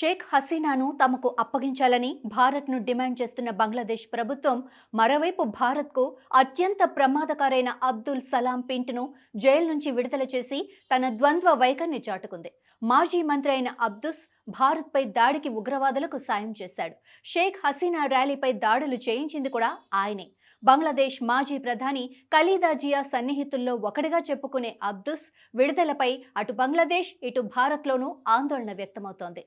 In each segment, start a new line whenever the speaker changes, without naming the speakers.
షేక్ హసీనాను తమకు అప్పగించాలని భారత్ను డిమాండ్ చేస్తున్న బంగ్లాదేశ్ ప్రభుత్వం మరోవైపు భారత్కు అత్యంత ప్రమాదకరైన అబ్దుల్ సలాం పింట్ను జైలు నుంచి విడుదల చేసి తన ద్వంద్వ వైఖరిని చాటుకుంది. మాజీ మంత్రి అయిన అబ్దుస్ భారత్పై దాడికి ఉగ్రవాదులకు సాయం చేశాడు. షేక్ హసీనా ర్యాలీపై దాడులు చేయించింది కూడా ఆయనే. బంగ్లాదేశ్ మాజీ ప్రధాని ఖలీదా జియా సన్నిహితుల్లో ఒకటిగా చెప్పుకునే అబ్దుస్ విడుదలపై అటు బంగ్లాదేశ్ ఇటు భారత్లోనూ ఆందోళన వ్యక్తమవుతోంది.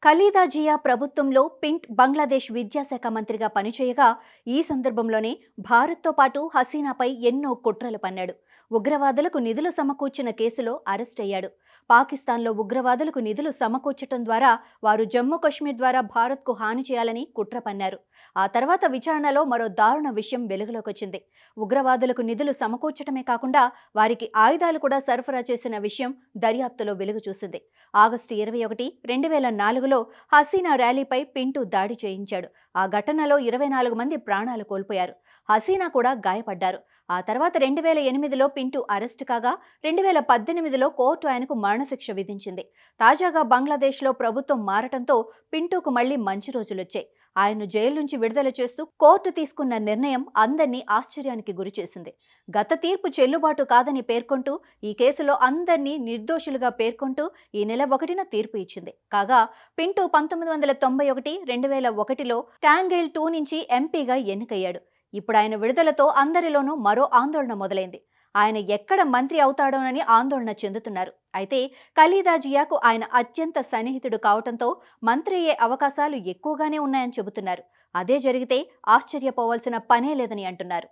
ఖలీదా జియా ప్రభుత్వంలో పింట్ బంగ్లాదేశ్ విద్యాశాఖ మంత్రిగా పనిచేయగా ఈ సందర్భంలోనే భారత్తో పాటు హసీనాపై ఎన్నో కుట్రలు పన్నాడు. ఉగ్రవాదులకు నిధులు సమకూర్చిన కేసులో అరెస్ట్ అయ్యాడు. పాకిస్తాన్లో ఉగ్రవాదులకు నిధులు సమకూర్చడం ద్వారా వారు జమ్మూ కశ్మీర్ ద్వారా భారత్కు హాని చేయాలని కుట్ర పన్నారు. ఆ తర్వాత విచారణలో మరో దారుణ విషయం వెలుగులోకొచ్చింది. ఉగ్రవాదులకు నిధులు సమకూర్చడమే కాకుండా వారికి ఆయుధాలు కూడా సరఫరా చేసిన విషయం దర్యాప్తులో వెలుగు చూసింది. ఆగస్టు 21, 2004లో హసీనా ర్యాలీపై పింటూ దాడి చేయించాడు. ఆ ఘటనలో 24 మంది ప్రాణాలు కోల్పోయారు. హసీనా కూడా గాయపడ్డారు. ఆ తర్వాత 2008లో పింటూ అరెస్టు కాగా 2018లో కోర్టు ఆయనకు మరణశిక్ష విధించింది. తాజాగా బంగ్లాదేశ్లో ప్రభుత్వం మారటంతో పింటూకు మళ్లీ మంచి రోజులొచ్చాయి. ఆయన్ను జైలు నుంచి విడుదల చేస్తూ కోర్టు తీసుకున్న నిర్ణయం అందరినీ ఆశ్చర్యానికి గురిచేసింది. గత తీర్పు చెల్లుబాటు కాదని పేర్కొంటూ ఈ కేసులో అందరినీ నిర్దోషులుగా పేర్కొంటూ ఈ నెల 1న తీర్పు ఇచ్చింది. కాగా పింటూ 1991, 2001లో టాంగైల్ 2 నుంచి ఎంపీగా ఎన్నికయ్యాడు. ఇప్పుడు ఆయన విడుదలతో అందరిలోనూ మరో ఆందోళన మొదలైంది. ఆయన ఎక్కడ మంత్రి అవుతాడోనని ఆందోళన చెందుతున్నారు. అయితే ఖలీదా జియాకు ఆయన అత్యంత సన్నిహితుడు కావటంతో మంత్రి అయ్యే అవకాశాలు ఎక్కువగానే ఉన్నాయని చెబుతున్నారు. అదే జరిగితే ఆశ్చర్యపోవాల్సిన పనే లేదని అంటున్నారు.